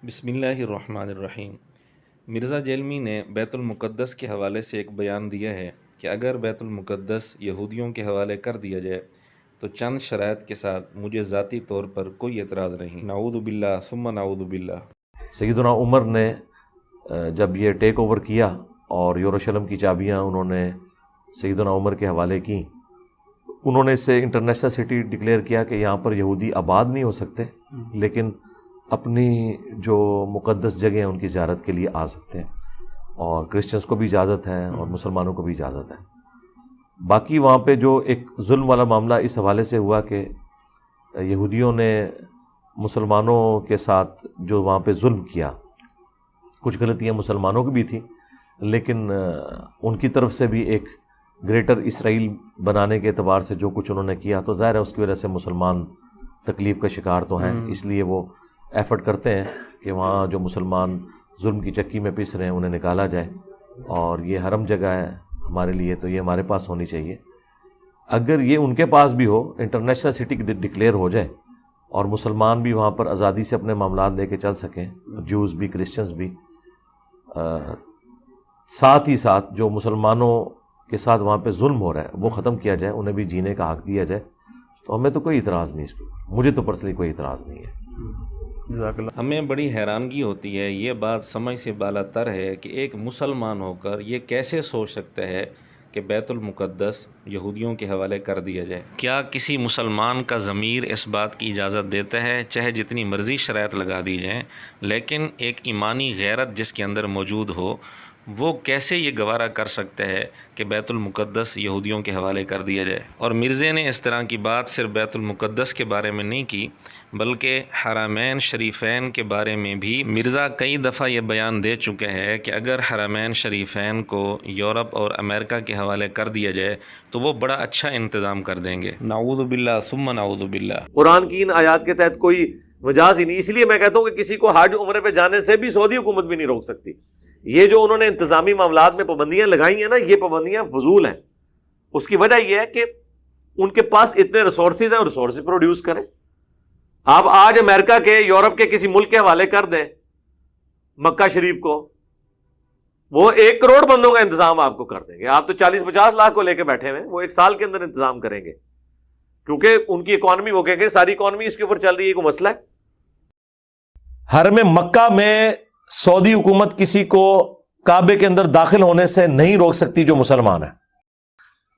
بسم اللہ الرحمن الرحیم۔ مرزا جیلمی نے بیت المقدس کے حوالے سے ایک بیان دیا ہے کہ اگر بیت المقدس یہودیوں کے حوالے کر دیا جائے تو چند شرائط کے ساتھ مجھے ذاتی طور پر کوئی اعتراض نہیں۔ نعوذ باللہ ثم نعوذ باللہ۔ سیدنا عمر نے جب یہ ٹیک اوور کیا اور یروشلم کی چابیاں انہوں نے سیدنا عمر کے حوالے کی، انہوں نے اسے انٹرنیشنل سٹی ڈکلیئر کیا کہ یہاں پر یہودی آباد نہیں ہو سکتے، لیکن اپنی جو مقدس جگہ ہیں ان کی زیارت کے لیے آ سکتے ہیں، اور کرسچنس کو بھی اجازت ہے اور مسلمانوں کو بھی اجازت ہے۔ باقی وہاں پہ جو ایک ظلم والا معاملہ اس حوالے سے ہوا کہ یہودیوں نے مسلمانوں کے ساتھ جو وہاں پہ ظلم کیا، کچھ غلطیاں مسلمانوں کی بھی تھیں، لیکن ان کی طرف سے بھی ایک گریٹر اسرائیل بنانے کے اعتبار سے جو کچھ انہوں نے کیا، تو ظاہر ہے اس کی وجہ سے مسلمان تکلیف کا شکار تو ہیں، اس لیے وہ ایفرٹ کرتے ہیں کہ وہاں جو مسلمان ظلم کی چکی میں پس رہے ہیں انہیں نکالا جائے، اور یہ حرم جگہ ہے ہمارے لیے تو یہ ہمارے پاس ہونی چاہیے۔ اگر یہ ان کے پاس بھی ہو، انٹرنیشنل سٹی ڈکلیئر ہو جائے اور مسلمان بھی وہاں پر آزادی سے اپنے معاملات لے کے چل سکیں، جوز بھی کرسچنز بھی، ساتھ ہی ساتھ جو مسلمانوں کے ساتھ وہاں پہ ظلم ہو رہا ہے وہ ختم کیا جائے، انہیں بھی جینے کا حق دیا جائے، تو ہمیں تو کوئی اعتراض نہیں، اس پہ مجھے تو پرسنلی کوئی اعتراض نہیں ہے۔ ہمیں بڑی حیرانگی ہوتی ہے، یہ بات سمجھ سے بالا تر ہے کہ ایک مسلمان ہو کر یہ کیسے سوچ سکتا ہے کہ بیت المقدس یہودیوں کے حوالے کر دیا جائے۔ کیا کسی مسلمان کا ضمیر اس بات کی اجازت دیتا ہے، چاہے جتنی مرضی شرائط لگا دی جائیں، لیکن ایک ایمانی غیرت جس کے اندر موجود ہو، وہ کیسے یہ گوارا کر سکتا ہے کہ بیت المقدس یہودیوں کے حوالے کر دیا جائے؟ اور مرزے نے اس طرح کی بات صرف بیت المقدس کے بارے میں نہیں کی، بلکہ حرمین شریفین کے بارے میں بھی مرزا کئی دفعہ یہ بیان دے چکے ہیں کہ اگر حرمین شریفین کو یورپ اور امریکہ کے حوالے کر دیا جائے تو وہ بڑا اچھا انتظام کر دیں گے۔ نعوذ باللہ ثم نعوذ باللہ۔ قرآن کی ان آیات کے تحت کوئی مجاز ہی نہیں، اس لیے میں کہتا ہوں کہ کسی کو حج عمرے پہ جانے سے بھی سعودی حکومت بھی نہیں روک سکتی۔ یہ جو انہوں نے انتظامی معاملات میں پابندیاں لگائی ہیں نا، یہ پابندیاں فضول ہیں۔ اس کی وجہ یہ ہے کہ ان کے پاس اتنے ریسورسز ہیں اور ریسورسز پروڈیوس کریں۔ آپ آج امریکہ کے، یورپ کے کسی ملک کے حوالے کر دیں مکہ شریف کو، وہ 1 کروڑ بندوں کا انتظام آپ کو کر دیں گے۔ آپ تو 40-50 لاکھ کو لے کے بیٹھے ہوئے ہیں، وہ 1 سال کے اندر انتظام کریں گے، کیونکہ ان کی اکانومی، وہ کہیں گے ساری اکانومی اس کے اوپر چل رہی ہے، کوئی مسئلہ ہے۔ حرم مکہ میں سعودی حکومت کسی کو کعبے کے اندر داخل ہونے سے نہیں روک سکتی جو مسلمان ہے۔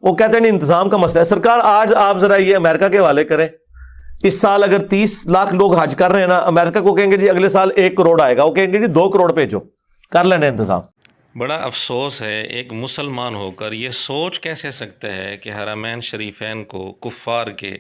وہ کہتے ہیں نہیں، انتظام کا مسئلہ ہے۔ سرکار آج آپ ذرا یہ امریکہ کے حوالے کریں، اس سال اگر 30 لاکھ لوگ حج کر رہے ہیں نا، امریکہ کو کہیں گے جی اگلے سال 1 کروڑ آئے گا، وہ کہیں گے جی 2 کروڑ بھیجو، کر لینا انتظام۔ بڑا افسوس ہے ایک مسلمان ہو کر یہ سوچ کیسے سکتا ہے کہ حرمین شریفین کو کفار کے،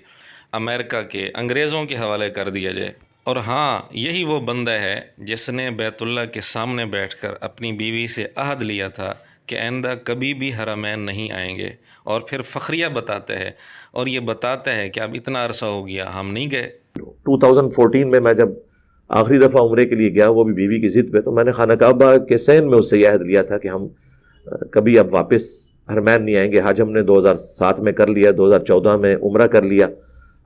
امریکہ کے، انگریزوں کے حوالے کر دیا جائے۔ اور ہاں، یہی وہ بندہ ہے جس نے بیت اللہ کے سامنے بیٹھ کر اپنی بیوی سے عہد لیا تھا کہ آئندہ کبھی بھی حرمین نہیں آئیں گے، اور پھر فخریہ بتاتا ہے اور یہ بتاتا ہے کہ اب اتنا عرصہ ہو گیا ہم نہیں گئے۔ 2014 میں جب آخری دفعہ عمرے کے لیے گیا، وہ بھی بیوی کی ضد پہ، تو میں نے خانہ کعبہ کے صحن میں اس سے یہ عہد لیا تھا کہ ہم کبھی اب واپس حرمین نہیں آئیں گے۔ حج ہم نے 2007 میں کر لیا، 2014 میں عمرہ کر لیا،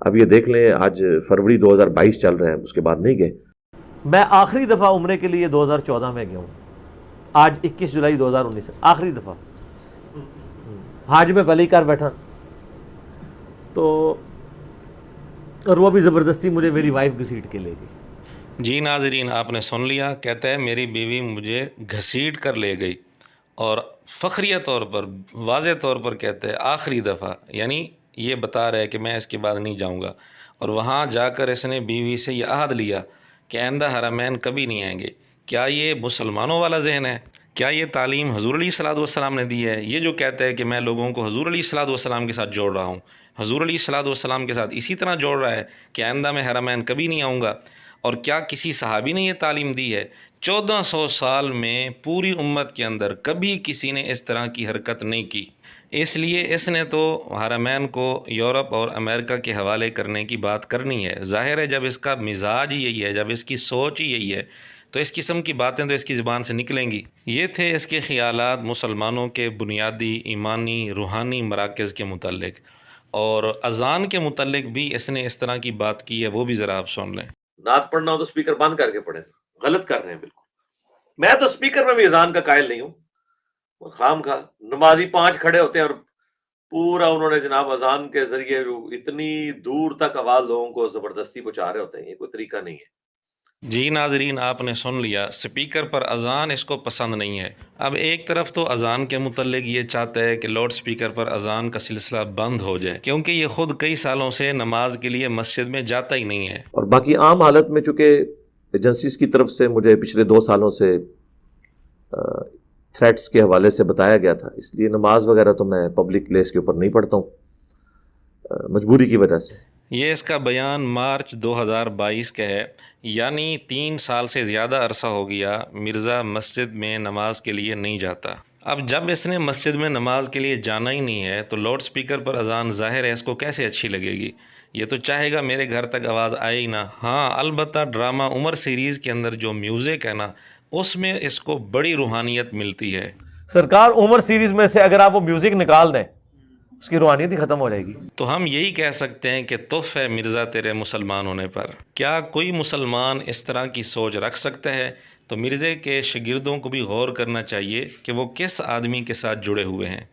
اب یہ دیکھ لیں آج فروری 2022 چل رہے ہیں، اس کے بعد نہیں گئے۔ میں آخری دفعہ عمرے کے لیے 2014 میں گیا ہوں، آج 21 جولائی 2019 آخری دفعہ حج میں پہلے ہی کر بیٹھا، تو اور وہ بھی زبردستی مجھے میری وائف گھسیٹ کے لے گئی۔ جی ناظرین، آپ نے سن لیا، کہتا ہے میری بیوی مجھے گھسیٹ کر لے گئی، اور فخریہ طور پر، واضح طور پر کہتا ہے آخری دفعہ، یعنی یہ بتا رہا ہے کہ میں اس کے بعد نہیں جاؤں گا، اور وہاں جا کر اس نے بیوی سے یہ عہد لیا کہ آئندہ حرمین کبھی نہیں آئیں گے۔ کیا یہ مسلمانوں والا ذہن ہے؟ کیا یہ تعلیم حضور علیہ الصلوۃ والسلام نے دی ہے؟ یہ جو کہتا ہے کہ میں لوگوں کو حضور علیہ الصلوۃ والسلام کے ساتھ جوڑ رہا ہوں، حضور علیہ الصلوۃ والسلام کے ساتھ اسی طرح جوڑ رہا ہے کہ آئندہ میں حرمین کبھی نہیں آؤں گا؟ اور کیا کسی صحابی نے یہ تعلیم دی ہے؟ 1400 سال میں پوری امت کے اندر کبھی کسی نے اس طرح کی حرکت نہیں کی، اس لیے اس نے تو حرمین کو یورپ اور امریکہ کے حوالے کرنے کی بات کرنی ہے۔ ظاہر ہے جب اس کا مزاج ہی یہی ہے، جب اس کی سوچ ہی یہی ہے، تو اس قسم کی باتیں تو اس کی زبان سے نکلیں گی۔ یہ تھے اس کے خیالات مسلمانوں کے بنیادی ایمانی روحانی مراکز کے متعلق، اور اذان کے متعلق بھی اس نے اس طرح کی بات کی ہے، وہ بھی ذرا آپ سن لیں۔ نعت پڑھنا ہو تو اسپیکر بند کر کے پڑھیں۔ غلط کر رہے ہیں بالکل. میں تو اسپیکر میں بھی اذان کا قائل نہیں ہوں. خام خواہ نمازی 5 کھڑے ہوتے ہیں اور پورا انہوں نے جناب اذان کے ذریعے اتنی دور تک آواز لوگوں کو زبردستی پہنچا رہے ہوتے ہیں. یہ کوئی طریقہ نہیں ہے. جی ناظرین، آپ نے سن لیا، سپیکر پر اذان اس کو پسند نہیں ہے. اب ایک طرف تو اذان کے متعلق یہ چاہتا ہے کہ لاؤڈ سپیکر پر اذان کا سلسلہ بند ہو جائے، کیونکہ یہ خود کئی سالوں سے نماز کے لیے مسجد میں جاتا ہی نہیں ہے. اور باقی عام حالت میں چونکہ ایجنسیز کی طرف سے مجھے پچھلے 2 سالوں سے تھریٹس کے حوالے سے بتایا گیا تھا، اس لیے نماز وغیرہ تو میں پبلک پلیس کے اوپر نہیں پڑھتا ہوں مجبوری کی وجہ سے. یہ اس کا بیان مارچ 2022 کا ہے، یعنی 3 سال سے زیادہ عرصہ ہو گیا مرزا مسجد میں نماز کے لیے نہیں جاتا. اب جب اس نے مسجد میں نماز کے لیے جانا ہی نہیں ہے تو لاؤڈ سپیکر پر اذان ظاہر ہے اس کو کیسے اچھی لگے گی. یہ تو چاہے گا میرے گھر تک آواز آئے ہی نہ. ہاں البتہ ڈرامہ عمر سیریز کے اندر جو میوزک ہے نا، اس میں اس کو بڑی روحانیت ملتی ہے. سرکار عمر سیریز میں سے اگر آپ وہ میوزک نکال دیں اس کی روحانیت ہی ختم ہو جائے گی. تو ہم یہی کہہ سکتے ہیں کہ تف ہے مرزا تیرے مسلمان ہونے پر. کیا کوئی مسلمان اس طرح کی سوچ رکھ سکتا ہے؟ تو مرزے کے شاگردوں کو بھی غور کرنا چاہیے کہ وہ کس آدمی کے ساتھ جڑے ہوئے ہیں.